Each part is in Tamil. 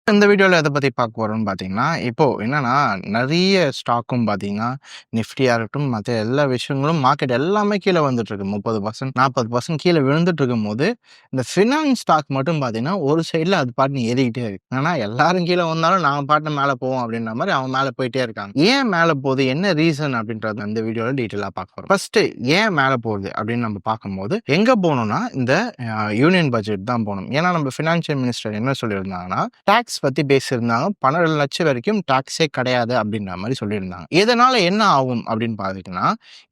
இந்த வீடியோல எத பத்தி பார்க்க போறோம்னு பார்த்தீங்கன்னா, இப்போ என்னன்னா நெறைய ஸ்டாக்கும் பார்த்தீங்கன்னா, நிஃப்டியா இருக்கட்டும், மத்த எல்லா விஷயங்களும் மார்க்கெட் எல்லாமே கீழ வந்துட்டுருக்கு. 30% 40% கீழ விழுந்துட்டு இருக்கும்போது, இந்த ஃபினான்ஸ் ஸ்டாக் மட்டும் பார்த்தீங்கன்னா, ஒரு சைடுல அது பாட்டுன்னு ஏறிக்கிட்டே இருக்கு. ஆனா எல்லாரும் கீழ வந்தாலும் நாம பாட்டுன்னு மேல போவோம் அப்படின்ற மாரி அவங்க மேல போயிட்டே இருக்காங்க. ஏன் மேல போகுது? என்ன ரீசன் அப்படின்றத இந்த வீடியோல டீட்டெயிலா பார்க்க போறோம். ஃபர்ஸ்ட் ஏன் மேல போகுது அப்படின்னு நம்ம பார்க்கும்போது, எங்க போணும்னா இந்த யூனியன் பட்ஜெட் தான் போணும். ஏன்னா நம்ம ஃபினான்ஷியல் மினிஸ்டர் என்ன சொல்லியிருந்தாங்கன்னா, டாக்ஸ் பத்தி பேசியிருந்தாங்க. 12 லட்சம் வரைக்கும் டாக்ஸே கிடையாது அப்படின்ற மாரி சொல்லியிருந்தாங்க. இதனால என்ன ஆகும் அப்படின்னு பார்த்தீங்கன்னா,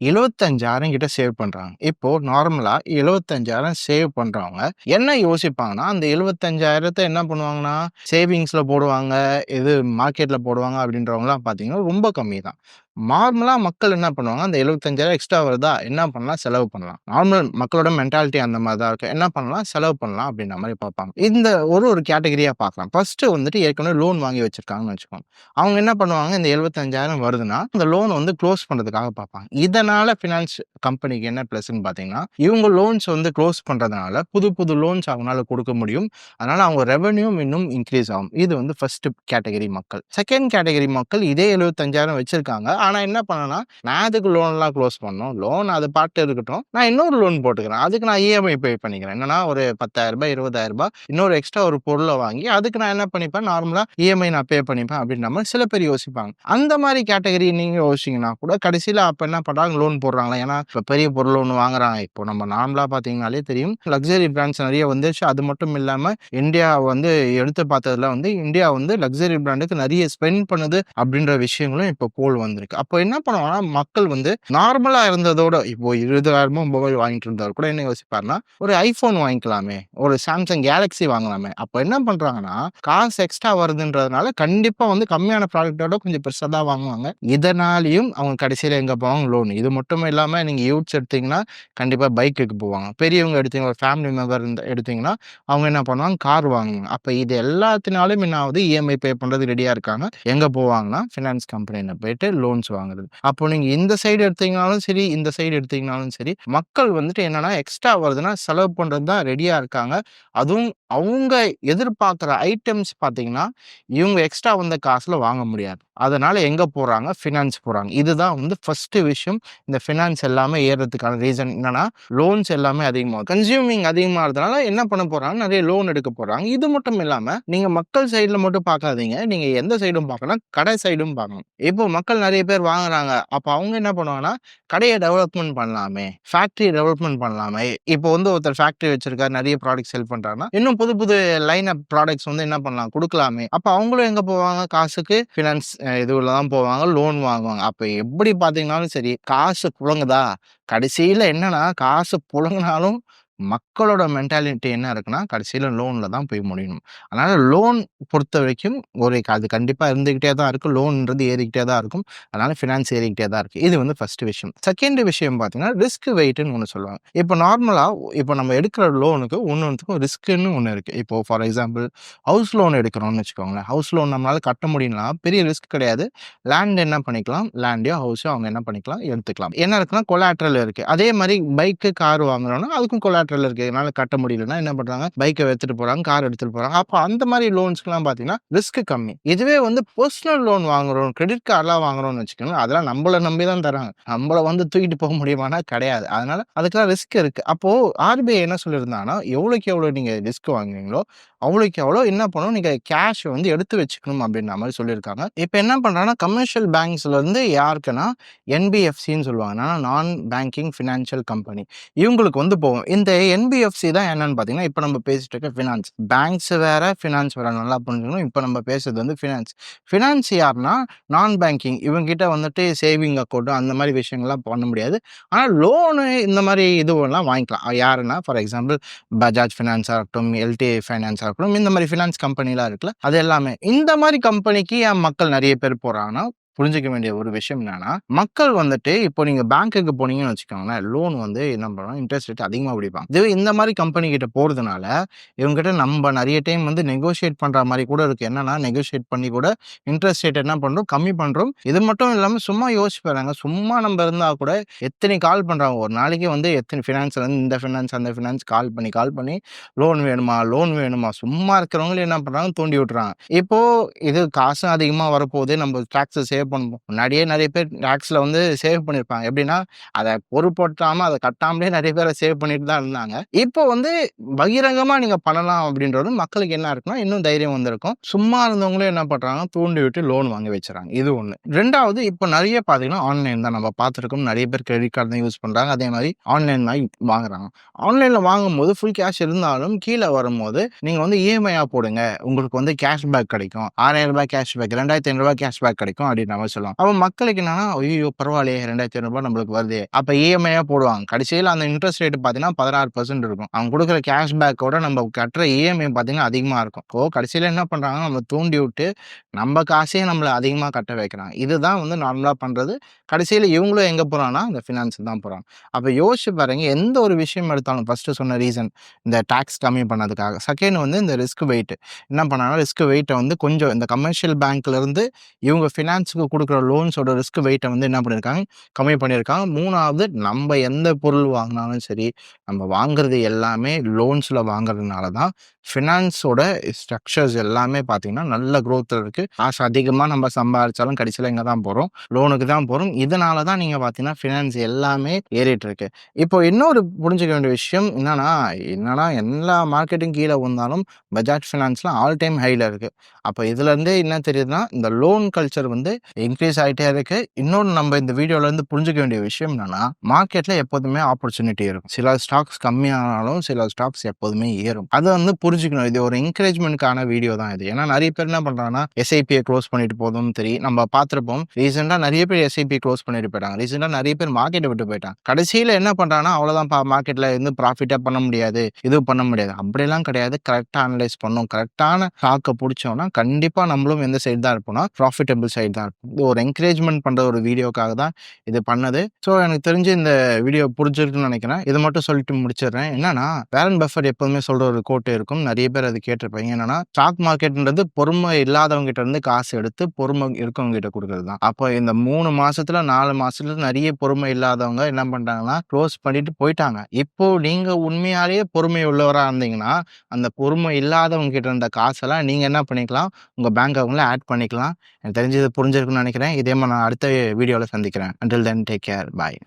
75,000 கிட்ட சேவ் பண்றாங்க. இப்போ நார்மலா 75,000 சேவ் பண்றவங்க என்ன யோசிப்பாங்கன்னா, அந்த 75,000 என்ன பண்ணுவாங்கன்னா, சேவிங்ஸ்ல போடுவாங்க, இது மார்க்கெட்ல போடுவாங்க அப்படின்றவங்கலாம் பார்த்தீங்கன்னா, ரொம்ப கம்மி தான். நார்மலா மக்கள் என்ன பண்ணுவாங்க, அந்த 75,000 எக்ஸ்ட்ரா வருதா, என்ன பண்ணலாம்? செலவு பண்ணலாம். நார்மல் மக்களோட மென்டாலிட்டி அந்த மாரி தான் இருக்கு. என்ன பண்ணலாம்? செலவு பண்ணலாம் அப்படின்ற மாரி பார்ப்பாங்க. இந்த ஒரு கேட்டகரியா பார்க்கலாம். ஃபர்ஸ்ட் வந்துட்டு ஏற்கனவே லோன் வாங்கி வச்சிருக்காங்கன்னு வச்சுக்கோங்க. அவங்க என்ன பண்ணுவாங்க, இந்த 75,000 வருதுன்னா, அந்த லோன் வந்து குளோஸ் பண்றதுக்காக பார்ப்பாங்க. இதனால ஃபினான்ஸ் கம்பெனிக்கு என்ன பிளஸ்ன்னு பார்த்தீங்கன்னா, இவங்க லோன்ஸ் வந்து குளோஸ் பண்றதுனால, புது புது லோன்ஸ் அவங்களால குடுக்க முடியும். அதனால அவங்க ரெவென்யூவும் இன்னும் இன்கிரீஸ் ஆகும். இது வந்து ஃபர்ஸ்ட் கேட்டகரி மக்கள். செகண்ட் கேட்டகரி மக்கள் இதே 75,000 வச்சிருக்காங்க. ஆனா என்ன பண்ணேன்னா, நான் எதுக்கு லோன்லாம் குளோஸ் பண்ணணும்? லோன் அது பாட்டு இருக்கட்டும். நான் இன்னொரு லோன் போட்டுக்கிறேன். அதுக்கு நான் இஎம்ஐ பே பண்ணிக்கிறேன். என்னன்னா ஒரு ரூ. 10,000 ரூ. 20,000 இன்னொரு எக்ஸ்ட்ரா ஒரு பொருள வாங்கி, அதுக்கு நான் என்ன பண்ணிப்பேன், நார்மலா இஎம்ஐ நான் பே பண்ணிப்பேன் அப்படின்ற மாரி சில பேர் யோசிப்பாங்க. அந்த மாரி கேட்டகரி நீங்க யோசிச்சீங்கன்னா கூட, கடைசியில அப்ப என்ன பண்றாங்க, லோன் போடுறாங்களா? ஏன்னா, இப்ப பெரிய பொருள் ஒண்ணு வாங்குறாங்க. இப்போ நம்ம நார்மலா பார்த்தீங்கன்னாலே தெரியும். லக்ஸரி பிராண்ட்ஸ் நெறைய வந்துருச்சு. அது மட்டும் இல்லாம இந்தியா வந்து எடுத்து பார்த்ததுல வந்து, இந்தியா வந்து லக்ஸரி பிராண்டுக்கு நெறைய ஸ்பெண்ட் பண்ணுது அப்படின்ற விஷயங்களும் இப்போ போல் வந்திருக்கு. அப்போ என்ன பண்ணுவாங்கன்னா, மக்கள் வந்து நார்மலா இருந்ததோட இப்போ 20,000 மொபைல் வாங்கிட்டு இருந்தாரு கூட என்ன யோசிப்பாருன்னா, ஒரு ஐஃபோன் வாங்கிக்கலாமே, ஒரு சாம்சங் கேலக்ஸி வாங்கலாமே. அப்போ என்ன பண்றாங்கன்னா, காசு எக்ஸ்ட்ரா வருதுன்றதுனால கண்டிப்பா வந்து கம்மியான ப்ராடக்ட்டோட கொஞ்சம் பெருசா தான் வாங்குவாங்க. இதனாலயும் அவங்க கடைசியில எங்க போவாங்க, லோன். இது மட்டும் இல்லாம நீங்க யூத்ஸ் எடுத்தீங்கன்னா, கண்டிப்பா பைக்குக்கு போவாங்க. பெரியவங்க எடுத்தீங்க, ஒரு ஃபேமிலி மெம்பர் எடுத்தீங்கன்னா, அவங்க என்ன பண்ணுவாங்க, கார் வாங்குவாங்க. அப்ப இது எல்லாத்தினாலும் என்ன ஆகுது, இஎம்ஐ பே பண்றதுக்கு ரெடியா இருக்காங்க. எங்க போவாங்கன்னா, ஃபினான்ஸ் கம்பெனில போயிட்டு லோன்ஸ் வாங்குறது. அப்போ நீங்க இந்த சைடு எடுத்தீங்கனாலும் சரி, இந்த சைடு எடுத்தீங்கனாலும் சரி, மக்கள் வந்துட்டு என்னன்னா எக்ஸ்ட்ரா வருதுன்னா செலவு பண்றது தான் ரெடியா இருக்காங்க. அதுவும் அவங்க எதிர்பார்க்குற ஐட்டம்ஸ் பார்த்தீங்கன்னா, இவங்க எக்ஸ்ட்ரா வந்த காசுல வாங்க முடியாது. அதனால எங்க போறாங்க? ஃபினான்ஸ் போறாங்க. இதுதான் வந்து ஃபர்ஸ்ட் விஷயம். இந்த ஃபினான்ஸ் எல்லாமே ஏறுறதுக்கான ரீசன் என்னன்னா, லோன்ஸ் எல்லாமே அதிகமாகும். கன்சியூமிங் அதிகமாகறதுனால என்ன பண்ண போறாங்க? நெறைய லோன் எடுக்க போறாங்க. இது மட்டும் இல்லாம, நீங்க மக்கள் சைடுல மட்டும் பார்க்காதீங்க. நீங்க எந்த சைடும் பார்க்கணும், கடை சைடும் பார்க்கணும். இப்போ மக்கள் நெறைய பேர் வாங்குறாங்க. அப்ப அவங்க என்ன பண்ணுவாங்கன்னா, கடைய டெவலப்மென்ட் பண்ணலாமே, ஃபேக்டரி டெவலப்மென்ட் பண்ணலாமே. இப்போ வந்து ஒருத்தர் ஃபேக்டரி வச்சிருக்காரு, நெறைய ப்ராடக்ட் செல் பண்றாருன்னா, இன்னும் புது புது லைன் அப் ப்ராடக்ட்ஸ் வந்து என்ன பண்ணலாம், குடுக்கலாமே. அப்ப அவங்களும் எங்க போவாங்க? காசுக்கு ஃபினான்ஸ் இதுவுல தான் போவாங்க, லோன் வாங்குவாங்க. அப்ப எப்படி பார்த்தீங்கனாலும் சரி, காசு புழங்குதா? கடைசியில என்னன்னா, காசு புழங்குனாலும் மக்களோட மென்டாலிட்டி என்ன இருக்குன்னா, கடைசியில லோன்ல தான் போய் முடியணும். அதனால லோன் பொறுத்தவரைக்கும் அது கண்டிப்பா இருந்துகிட்டே தான் இருக்கு. லோன்ன்றது ஏறிக்கிட்டே தான் இருக்கும். அதனால ஃபினான்ஸ் ஏறிக்கிட்டே தான் இருக்கு. இது வந்து ஃபர்ஸ்ட் விஷயம். செகண்ட் விஷயம் பார்த்தீங்கன்னா, ரிஸ்க் வெயிட்ன்னு ஒண்ணு சொல்லுவாங்க. இப்போ நார்மலா இப்போ நம்ம எடுக்கிற லோனுக்கு ஒன்னொன்னுத்துக்கும் ரிஸ்க்ன்னு ஒண்ணு இருக்கு. இப்போ ஃபார் எக்ஸாம்பிள் ஹவுஸ் லோன் எடுக்கிறோம்னு வச்சுக்கோங்களேன். ஹவுஸ் லோன் நம்மளால கட்ட முடியலனா பெரிய ரிஸ்க் கிடையாது. லேண்ட் என்ன பண்ணிக்கலாம், லேண்டையோ, ஹவுஸோ அவங்க என்ன பண்ணிக்கலாம், எடுத்துக்கலாம். என்ன இருக்குன்னா கொலாட்ரல் இருக்கு. அதே மாரி பைக்கு, கார் வாங்குறோம்னா அதுக்கும் கொலாட்ரல் இருக்கு. என்னால கட்ட முடியலன்னா என்ன பண்றாங்க, பைக்க எடுத்துட்டு போறாங்க, கார் எடுத்துட்டு போறாங்க. அப்ப அந்த மாரி லோன்ஸ்க்குலாம் பார்த்தீங்கன்னா, ரிஸ்க் கம்மி. இதுவே வந்து பெர்சனல் லோன் வாங்குறோம், கிரெடிட் கார்ட்லாம் வாங்குறோம்னு வச்சுக்கோங்களேன், அதெல்லாம் நம்மள நம்பி தான் தராங்க. நம்மள வந்து தூக்கிட்டு போக முடியுமானா கிடையாது. அதனால அதுக்கெல்லாம் ரிஸ்க் இருக்கு. அப்போ ஆர்பிஐ என்ன சொல்லியிருந்தாங்கன்னா, எவ்வளோக்கு எவ்வளோ நீங்க ரிஸ்க் வாங்குறீங்களோ, அவ்வளோக்கு எவ்வளோ என்ன பண்ணணும், நீங்க கேஷ் வந்து எடுத்து வச்சுக்கணும் அப்படின்ற மாரி சொல்லியிருக்காங்க. இப்ப என்ன பண்றாங்கன்னா, கமர்ஷியல் பேங்க்ஸ்ல இருந்து யாருக்குன்னா என்பிஎஃப்சின்னு சொல்லுவாங்க. நான் பேங்கிங் ஃபினான்ஷியல் கம்பெனி. இவங்களுக்கு வந்து போகும். இந்த என்பிஎஃப்சி தான் என்னன்னு பார்த்தீங்கன்னா, இப்ப நம்ம பேசிட்டு இருக்க ஃபினான்ஸ். பேங்க்ஸ் வேற, ஃபினான்ஸ் வேற. நல்லா புரிஞ்சுக்கணும். இப்ப நம்ம பேசுறது வந்து ஃபினான்ஸ். ஃபினான்ஸ் யாருன்னா, நான் பேங்கிங். இவங்க கிட்ட வந்துட்டு சேவிங் அக்கவுண்ட் அந்த மாரி விஷயங்கள்லாம் பண்ண முடியாது. ஆனா லோனு இந்த மாரி இதுவெல்லாம் வாங்கிக்கலாம். யாருன்னா, ஃபார் எக்ஸாம்பிள் பஜாஜ் ஃபினான்ஸா இருக்கட்டும், எல்டிஐ ஃபைனான்ஸா இருக்கட்டும், இந்த மாரி ஃபினான்ஸ் கம்பெனிலாம் இருக்குல்ல, அது எல்லாமே. இந்த மாரி கம்பெனிக்கு ஏன் மக்கள் நெறைய பேர் போறாங்கன்னா, புரிஞ்சுக்க வேண்டிய ஒரு விஷயம் என்னன்னா, மக்கள் வந்துட்டு இப்போ நீங்க பேங்க்குக்கு போனீங்கன்னு வச்சுக்கோங்களேன், லோன் வந்து என்ன பண்ணுவாங்க, இன்ட்ரெஸ்ட் ரேட் அதிகமா பிடிப்பாங்க. இதுவே இந்த மாரி கம்பெனி கிட்ட போறதுனால, இவங்ககிட்ட நம்ப நெறைய டைம் வந்து நெகோஷியேட் பண்ற மாரி கூட இருக்கு. என்னன்னா, நெகோஷியேட் பண்ணி கூட இன்ட்ரெஸ்ட் ரேட் என்ன பண்றோம், கம்மி பண்றோம். இது மட்டும் இல்லாம சும்மா யோசிச்சு பாருங்க. சும்மா நம்ப இருந்தா கூட எத்தனை கால் பண்றாங்க. ஒரு நாளைக்கு வந்து எத்தனை ஃபினான்ஸ்லேருந்து இந்த ஃபினான்ஸ், அந்த ஃபினான்ஸ் கால் பண்ணி லோன் வேணுமா? லோன் வேணுமா? சும்மா இருக்கிறவங்கள என்ன பண்றாங்க, தூண்டி விட்டுறாங்க. இப்போ இது காசும் அதிகமா வரப்போகுது. நம்ம டாக்ஸ சேவ் பண்ணுவோம். முன்னாடியே நெறைய பேர் டாக்ஸ்ல வந்து சேவ் பண்ணியிருப்பாங்க. எப்படின்னா, அத பொருட்படுத்தாம அத கட்டாமலே நெறைய பேர் சேவ் பண்ணிட்டு தான் இருந்தாங்க. இப்போ வந்து பகிரங்கமா நீங்க பண்ணலாம் அப்படின்றது மக்களுக்கு என்ன இருக்குன்னா, இன்னும் தைரியம் வந்திருக்கும். சும்மா இருந்தவங்களும் என்ன பண்றாங்க, தூண்டி விட்டு லோன் வாங்க வச்சுறாங்க. இது 1. 2வது இப்போ நெறைய பார்த்தீங்கன்னா, ஆன்லைன் தான் நம்ம பார்த்துருக்கோம். நெறைய பேர் கிரெடிட் கார்டு தான் யூஸ் பண்றாங்க. அதே மாரி ஆன்லைன் தான் வாங்குறாங்க. ஆன்லைன்ல வாங்கும்போது ஃபுல் கேஷ் இருந்தாலும் கீழ வரும்போது, நீங்க வந்து இஎம்ஐயா போடுங்க. உங்களுக்கு வந்து கேஷ் பேக் கிடைக்கும். ரூ. 6,000 கேஷ் பேக், ரூ. 2,500 கேஷ் பேக் கிடைக்கும் அப்படின்ற மாரி சொல்லுவாங்க. அப்ப மக்களுக்கு என்னன்னா, ஐய்யயோ! பரவாயில்லையே ரூ. 2,500 நம்மளுக்கு வருதே. அப்ப இஎம்ஐயா போடுவாங்க. கடைசியில அந்த இன்ட்ரெஸ்ட் ரேட் பார்த்தீங்கன்னா 16% இருக்கும். அவங்க குடுக்குற கேஷ் பேக்கோட நம்ம கட்டுற இஎம்ஐ பார்த்தீங்கன்னா அதிகமா இருக்கும். இப்போ கடைசியில என்ன பண்றாங்க, நம்மள தூண்டி விட்டு நம்ம காசே நம்மள அதிகமா கட்ட வைக்கிறாங்க. இதுதான் வந்து நார்மலா பண்றது. கடைசியில இவங்களும் எங்க போறாங்கன்னா, இந்த ஃபினான்ஸ்க்கு தான் போறாங்க. அப்ப யோசிச்சு பாருங்க, எந்த ஒரு விஷயம் எடுத்தாலும் ஃபர்ஸ்ட்டு சொன்ன ரீசன் இந்த டாக்ஸ் கம்மி பண்ணதுக்காக. செகண்ட் வந்து இந்த ரிஸ்க் வெயிட். என்ன பண்ணாங்கன்னா, ரிஸ்க் வெயிட்ட வந்து கொஞ்சம் இந்த கமர்ஷியல் பேங்க்லேருந்து இவங்க ஃபினான்ஸுக்கு குடுக்குற லோன்ஸோட ரிஸ்க் வெயிட்ட வந்து என்ன பண்ணியிருக்காங்க, கம்மி பண்ணியிருக்காங்க. 3வது நம்ம எந்த பொருள் வாங்குனாலும் சரி, நம்ம வாங்குறது எல்லாமே லோன்ஸ்ல வாங்குறதுனால தான் ஃபினான்ஸோட ஸ்ட்ரக்சர்ஸ் எல்லாமே பார்த்தீங்கன்னா, நல்ல குரோத்ல இருக்கு. காசு அதிகமா நம்ம சம்பாரிச்சாலும் கடைசியில எங்க தான் போறோம், லோனுக்கு தான் போறோம். இதனால தான் நீங்க பார்த்தீங்கன்னா, ஃபினான்ஸ் எல்லாமே ஏறிட்டு இருக்கு. இப்போ இன்னொரு புரிஞ்சுக்க வேண்டிய விஷயம் என்னன்னா எல்லா மார்க்கெட்டும் கீழ வந்தாலும் பஜாஜ் ஃபினான்ஸ்ல ஆல் டைம் ஹைல இருக்கு. அப்ப இதுலருந்தே என்ன தெரியுதுன்னா, இந்த லோன் கல்ச்சர் வந்து இன்கிரீஸ் ஆயிட்டே இருக்கு. இன்னொன்னு நம்ம இந்த வீடியோல இருந்து புரிஞ்சுக்க வேண்டிய விஷயம் என்னன்னா, மார்க்கெட்ல எப்போதுமே ஆப்பர்ச்சுனிட்டி இருக்கும். சில ஸ்டாக்ஸ் கம்மியானாலும் சில ஸ்டாக்ஸ் எப்போதுமே ஏறும். அத வந்து புரிஞ்சுக்கணும். இது ஒரு என்கரேஜ்மென்ட்க்கான வீடியோ தான் இது. ஏன்னா நெறைய பேர் என்ன பண்றாங்கன்னா, எஸ்ஐபிய க்ளோஸ் பண்ணிட்டு போதும் நம்ம பார்த்திருப்போம். ரீசென்ட்டா நெறைய பேர் எஸ்ஐபி க்ளோஸ் பண்ணிட்டு போயிட்டாங்க. ரீசென்ட்டா நெறைய பேர் மார்க்கெட்ட விட்டு போயிட்டாங்க. கடைசியில என்ன பண்றாங்கன்னா, அவ்வளோதான்ப்பா மார்க்கெட்ல இருந்து ப்ராஃபிட்டா பண்ண முடியாது. இது பண்ண முடியாது. அப்படியெல்லாம் கிடையாது. கரெக்ட்டா அனலைஸ் பண்ணணும். கரெக்ட்டான ஸ்டாக்க புடிச்சோம்னா, கண்டிப்பா நம்மளும் எந்த சைடு தான் இருப்போம்னா, ப்ராஃபிட்டபிள் சைடு தான் இருப்போம். இது ஒரு என்கரேஜ்மென்ட் பண்ற ஒரு வீடியோக்காக தான் இது பண்ணது. ஸோ எனக்கு தெரிஞ்சு இந்த வீடியோ புரிஞ்சிருக்குன்னு நெனைக்கிறேன். இத மட்டும் சொல்லிட்டு முடிச்சிடுறேன். என்னன்னா, வாரன் பஃபெட் எப்போதுமே சொல்ற ஒரு கோட் இருக்கும். நெறைய பேர் அது கேட்டிருப்பீங்க. என்னன்னா, ஸ்டாக் மார்க்கெட்ன்றது பொறுமை இல்லாதவங்க கிட்ட இருந்து காசு எடுத்து பொறுமை இருக்கவங்க கிட்ட குடுக்குறது தான். அப்போ இந்த 3 மாசத்துல 4 மாசத்துல நெறைய பொறுமை இல்லாதவங்க என்ன பண்ட்டாங்கன்னா, க்ளோஸ் பண்ணிட்டு போயிட்டாங்க. இப்போ நீங்க உண்மையாலேயே பொறுமை உள்ளவரா இருந்தீங்கன்னா, அந்த பொறுமை இல்லாதவங்க கிட்ட இருந்த காசெல்லாம் நீங்க என்ன பண்ணிக்கலாம், உங்க பேங்க் அக்கவுண்ட்ல ஆட் பண்ணிக்கலாம். எனக்கு தெரிஞ்சு இது புரிஞ்சிருக்கும்னு நெனைக்கிறேன். இதே மாரி நான் அடுத்த வீடியோல சந்திக்கிறேன். Until then take care. பாய்.